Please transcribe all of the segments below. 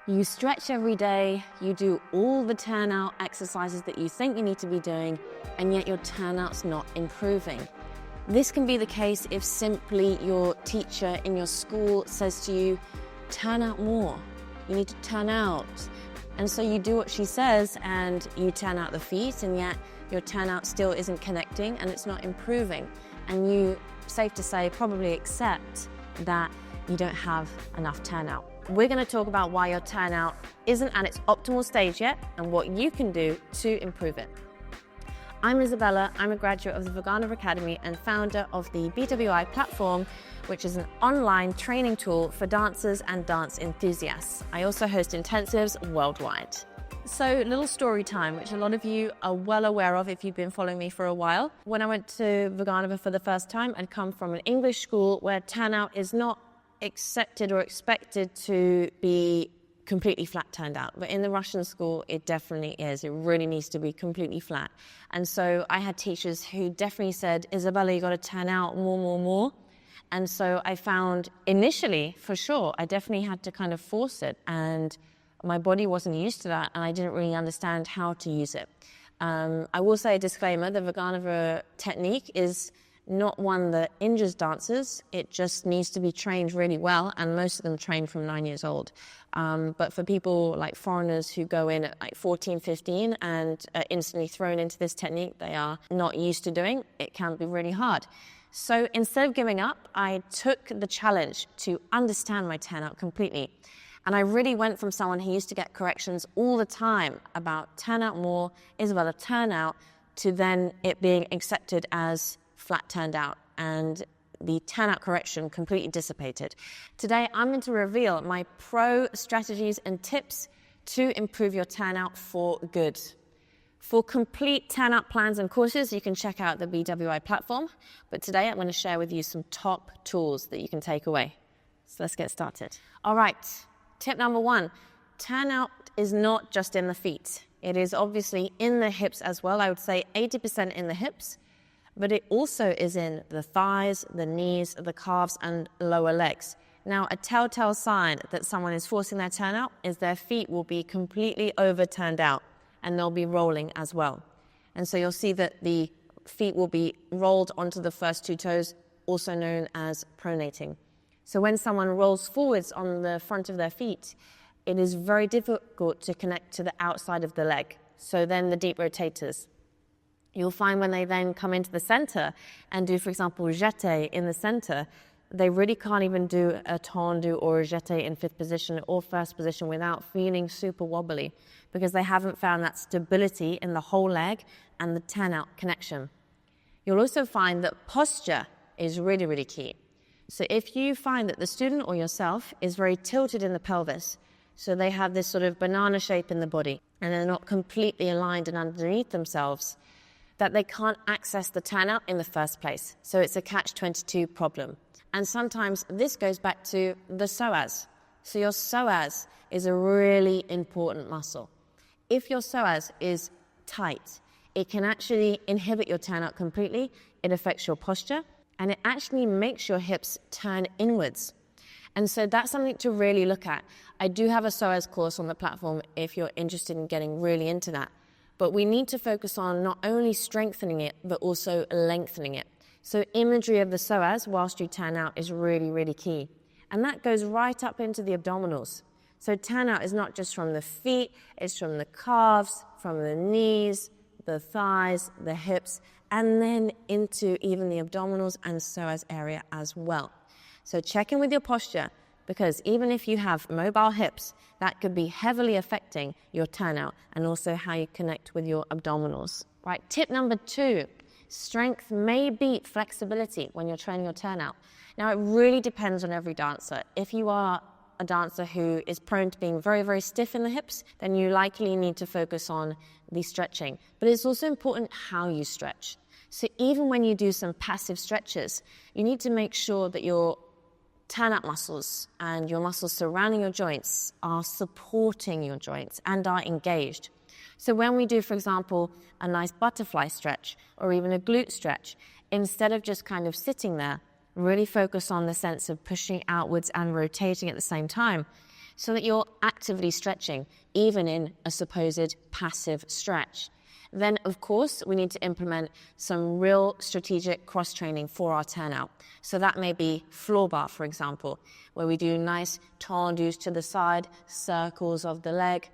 You stretch every day, you do all the turnout exercises that you think you need to be doing, and yet your turnout's not improving. This can be the case if simply your teacher in your school says to you, turn out more, you need to turn out. And so you do what she says and you turn out the feet, and yet your turnout still isn't connecting and it's not improving. And you, safe to say, probably accept that you don't have enough turnout. We're going to talk about why your turnout isn't at its optimal stage yet and what you can do to improve it. I'm Isabella. I'm a graduate of the Vaganova Academy and founder of the BWI platform, which is an online training tool for dancers and dance enthusiasts. I also host intensives worldwide. So, little story time, which a lot of you are well aware of if you've been following me for a while. When I went to Vaganova for the first time, I'd come from an English school where turnout is not accepted or expected to be completely flat turned out. But in the Russian school, it definitely is. It really needs to be completely flat. And so I had teachers who definitely said, Isabella, you got to turn out more. And so I found initially, for sure, I definitely had to kind of force it. And my body wasn't used to that, and I didn't really understand how to use it. I will say a disclaimer, the Vaganova technique is not one that injures dancers. It just needs to be trained really well, and most of them train from 9 years old. But for people like foreigners who go in at like 14, 15 and are instantly thrown into this technique they are not used to doing, it can be really hard. So instead of giving up, I took the challenge to understand my turnout completely. And I really went from someone who used to get corrections all the time about turn out more, Isabella, turn out, to then it being accepted as flat turned out, and the turnout correction completely dissipated. Today, I'm going to reveal my pro strategies and tips to improve your turnout for good. For complete turnout plans and courses, you can check out the BWI platform, but today I'm going to share with you some top tools that you can take away. So let's get started. All right, tip number one, turnout is not just in the feet. It is obviously in the hips as well. I would say 80% in the hips, but it also is in the thighs, the knees, the calves, and lower legs. Now, a telltale sign that someone is forcing their turnout is their feet will be completely overturned out, and they'll be rolling as well. And so you'll see that the feet will be rolled onto the first two toes, also known as pronating. So when someone rolls forwards on the front of their feet, it is very difficult to connect to the outside of the leg. So then the deep rotators. You'll find when they then come into the center and do, for example, jeté in the center, they really can't even do a tendu or a jeté in fifth position or first position without feeling super wobbly, because they haven't found that stability in the whole leg and the turnout connection. You'll also find that posture is really, really key. So if you find that the student or yourself is very tilted in the pelvis, so they have this sort of banana shape in the body and they're not completely aligned and underneath themselves, that they can't access the turnout in the first place. So it's a catch-22 problem. And sometimes this goes back to the psoas. So your psoas is a really important muscle. If your psoas is tight, it can actually inhibit your turnout completely. It affects your posture, and it actually makes your hips turn inwards. And so that's something to really look at. I do have a Psoas course on the platform if you're interested in getting really into that. But we need to focus on not only strengthening it, but also lengthening it. So imagery of the psoas whilst you turn out is really, really key. And that goes right up into the abdominals. So turnout is not just from the feet, it's from the calves, from the knees, the thighs, the hips, and then into even the abdominals and psoas area as well. So check in with your posture, because even if you have mobile hips, that could be heavily affecting your turnout and also how you connect with your abdominals. Right, tip number two, strength may beat flexibility when you're training your turnout. Now, it really depends on every dancer. If you are a dancer who is prone to being very, very stiff in the hips, then you likely need to focus on the stretching. But it's also important how you stretch. So even when you do some passive stretches, you need to make sure that your turnout muscles and your muscles surrounding your joints are supporting your joints and are engaged. So when we do, for example, a nice butterfly stretch or even a glute stretch, instead of just kind of sitting there, really focus on the sense of pushing outwards and rotating at the same time. so that you're actively stretching, even in a supposed passive stretch. Then, of course, we need to implement some real strategic cross-training for our turnout. So that may be floor bar, for example, where we do nice tendus to the side, circles of the leg.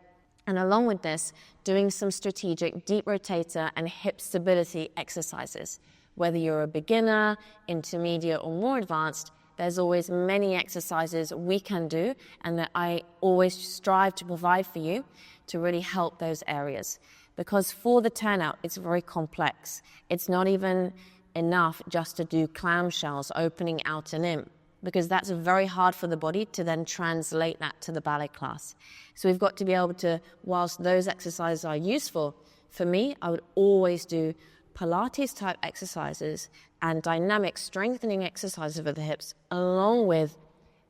And along with this, doing some strategic deep rotator and hip stability exercises. Whether you're a beginner, intermediate, or more advanced, there's always many exercises we can do and that I always strive to provide for you to really help those areas. Because for the turnout, it's very complex. It's not even enough just to do clamshells, opening out and in, because that's very hard for the body to then translate that to the ballet class. So we've got to be able to, whilst those exercises are useful, for me, I would always do Pilates type exercises and dynamic strengthening exercises for the hips, along with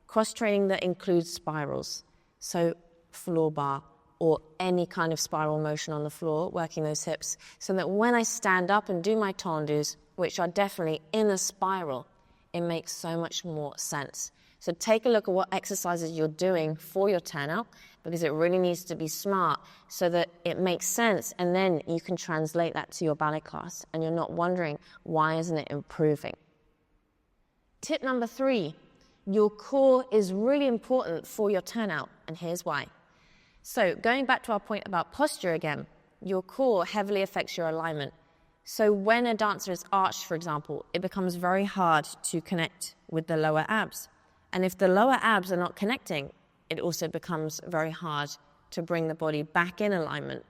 cross training that includes spirals. So floor bar, or any kind of spiral motion on the floor, working those hips, so that when I stand up and do my tendus, which are definitely in a spiral, it makes so much more sense. So take a look at what exercises you're doing for your turnout, because it really needs to be smart so that it makes sense, and then you can translate that to your ballet class, and you're not wondering, why isn't it improving? Tip number 3, your core is really important for your turnout, and here's why. So going back to our point about posture again, your core heavily affects your alignment. So when a dancer is arched, for example, it becomes very hard to connect with the lower abs. And if the lower abs are not connecting, it also becomes very hard to bring the body back in alignment.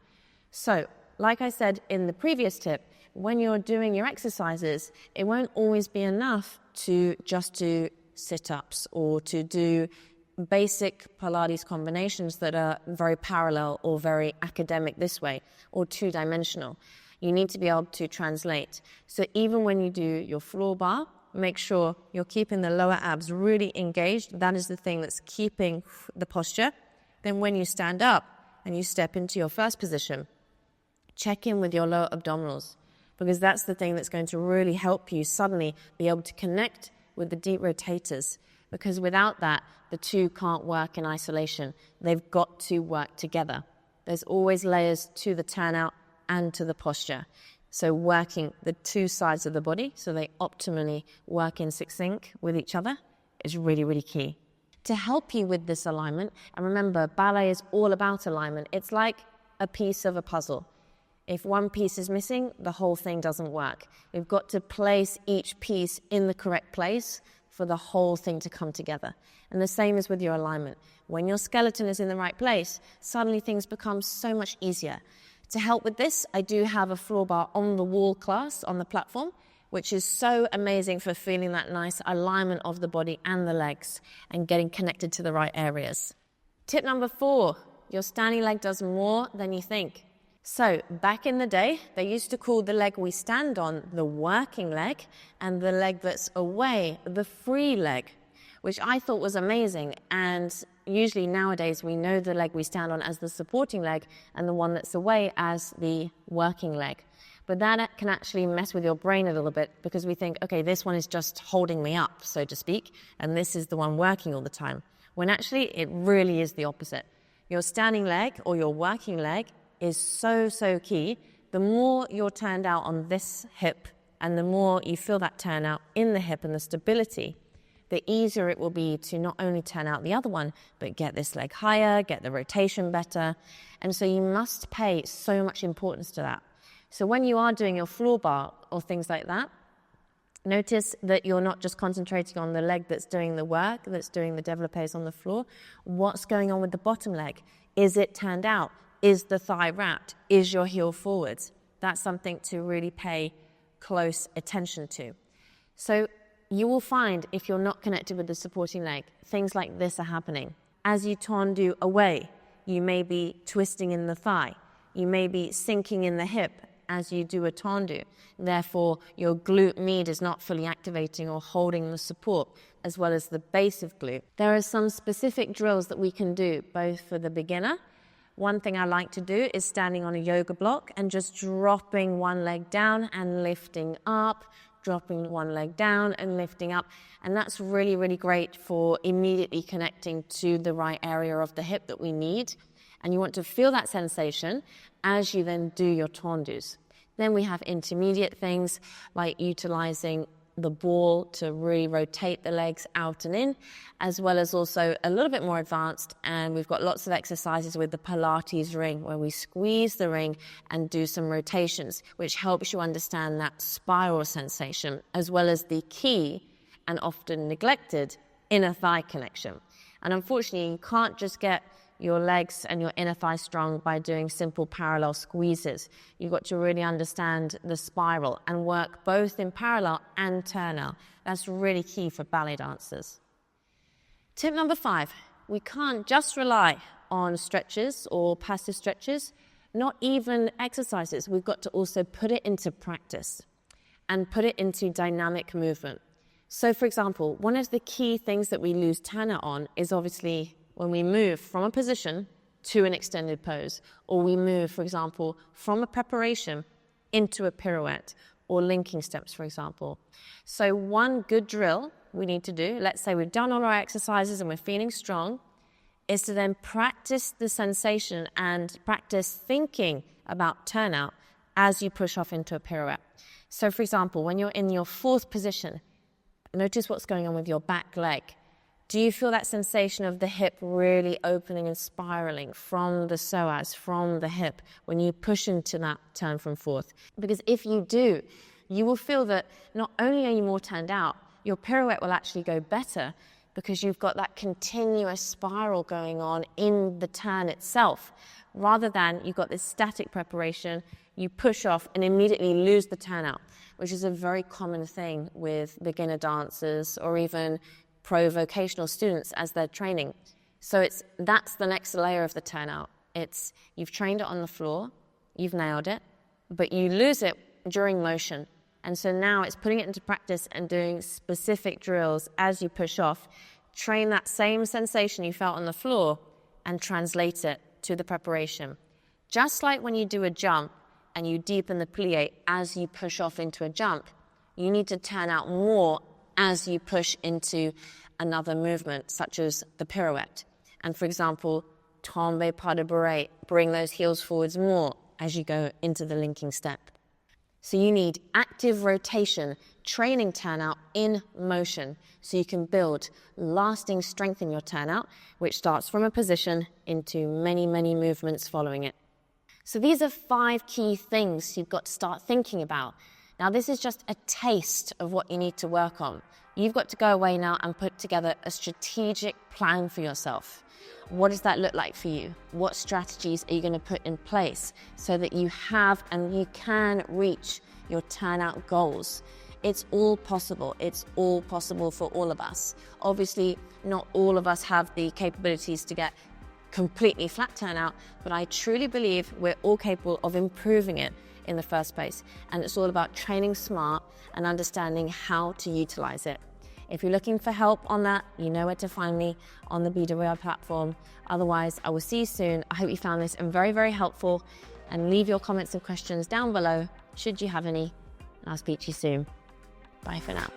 So, like I said in the previous tip, when you're doing your exercises, it won't always be enough to just do sit-ups or to do basic Pilates combinations that are very parallel or very academic this way, or two-dimensional. You need to be able to translate. So even when you do your floor bar, make sure you're keeping the lower abs really engaged. That is the thing that's keeping the posture. Then when you stand up and you step into your first position, check in with your lower abdominals, because that's the thing that's going to really help you suddenly be able to connect with the deep rotators. Because without that, the two can't work in isolation. They've got to work together. There's always layers to the turnout and to the posture. So working the two sides of the body so they optimally work in sync with each other is really, really key. To help you with this alignment, and remember, ballet is all about alignment. It's like a piece of a puzzle. If one piece is missing, the whole thing doesn't work. We've got to place each piece in the correct place for the whole thing to come together. And the same is with your alignment. When your skeleton is in the right place, suddenly things become so much easier. To help with this, I do have a floor bar on the wall class on the platform, which is so amazing for feeling that nice alignment of the body and the legs and getting connected to the right areas. Tip number 4, your standing leg does more than you think. So back in the day, they used to call the leg we stand on the working leg and the leg that's away the free leg, which I thought was amazing. And usually nowadays we know the leg we stand on as the supporting leg and the one that's away as the working leg. But that can actually mess with your brain a little bit, because we think, okay, this one is just holding me up, so to speak, and this is the one working all the time. When actually it really is the opposite. Your standing leg or your working leg is so key. The more you're turned out on this hip and the more you feel that turnout in the hip and the stability, the easier it will be to not only turn out the other one, but get this leg higher, get the rotation better. And so you must pay so much importance to that. So when you are doing your floor bar or things like that, notice that you're not just concentrating on the leg that's doing the work, that's doing the développés on the floor. What's going on with the bottom leg? Is it turned out? Is the thigh wrapped? Is your heel forwards? That's something to really pay close attention to. So you will find, if you're not connected with the supporting leg, things like this are happening. As you tendu away, you may be twisting in the thigh. You may be sinking in the hip as you do a tendu. Therefore, your glute med is not fully activating or holding the support, as well as the base of glute. There are some specific drills that we can do, both for the beginner. One thing I like to do is standing on a yoga block and just dropping one leg down and lifting up, dropping one leg down and lifting up. And that's really, really great for immediately connecting to the right area of the hip that we need. And you want to feel that sensation as you then do your tendus. Then we have intermediate things like utilizing the ball to really rotate the legs out and in, as well as also a little bit more advanced. And we've got lots of exercises with the Pilates ring where we squeeze the ring and do some rotations, which helps you understand that spiral sensation, as well as the key and often neglected inner thigh connection. And unfortunately, you can't just get your legs and your inner thigh strong by doing simple parallel squeezes. You've got to really understand the spiral and work both in parallel and turnout. That's really key for ballet dancers. Tip number 5, we can't just rely on stretches or passive stretches, not even exercises. We've got to also put it into practice and put it into dynamic movement. So for example, one of the key things that we lose turnout on is obviously when we move from a position to an extended pose, or we move, for example, from a preparation into a pirouette or linking steps, for example. So one good drill we need to do, let's say we've done all our exercises and we're feeling strong, is to then practice the sensation and practice thinking about turnout as you push off into a pirouette. So for example, when you're in your 4th position, notice what's going on with your back leg. Do you feel that sensation of the hip really opening and spiraling from the psoas, from the hip, when you push into that turn from 4th? Because if you do, you will feel that not only are you more turned out, your pirouette will actually go better because you've got that continuous spiral going on in the turn itself, rather than you've got this static preparation, you push off and immediately lose the turnout, which is a very common thing with beginner dancers or even pro-vocational students as they're training. So that's the next layer of the turnout. You've trained it on the floor, you've nailed it, but you lose it during motion. And so now it's putting it into practice and doing specific drills as you push off. Train that same sensation you felt on the floor and translate it to the preparation. Just like when you do a jump and you deepen the plie as you push off into a jump, you need to turn out more as you push into another movement, such as the pirouette. And for example, tombe pas de barre, bring those heels forwards more as you go into the linking step. So you need active rotation, training turnout in motion, so you can build lasting strength in your turnout, which starts from a position into many, many movements following it. So these are 5 key things you've got to start thinking about. Now, this is just a taste of what you need to work on. You've got to go away now and put together a strategic plan for yourself. What does that look like for you? What strategies are you going to put in place so that you have and you can reach your turnout goals? It's all possible. It's all possible for all of us. Obviously, not all of us have the capabilities to get completely flat turnout, but I truly believe we're all capable of improving it in the first place. And it's all about training smart and understanding how to utilize it. If you're looking for help on that, you know where to find me on the BWI platform. Otherwise, I will see you soon. I hope you found this very, very helpful, and leave your comments and questions down below should you have any. I'll speak to you soon. Bye for now.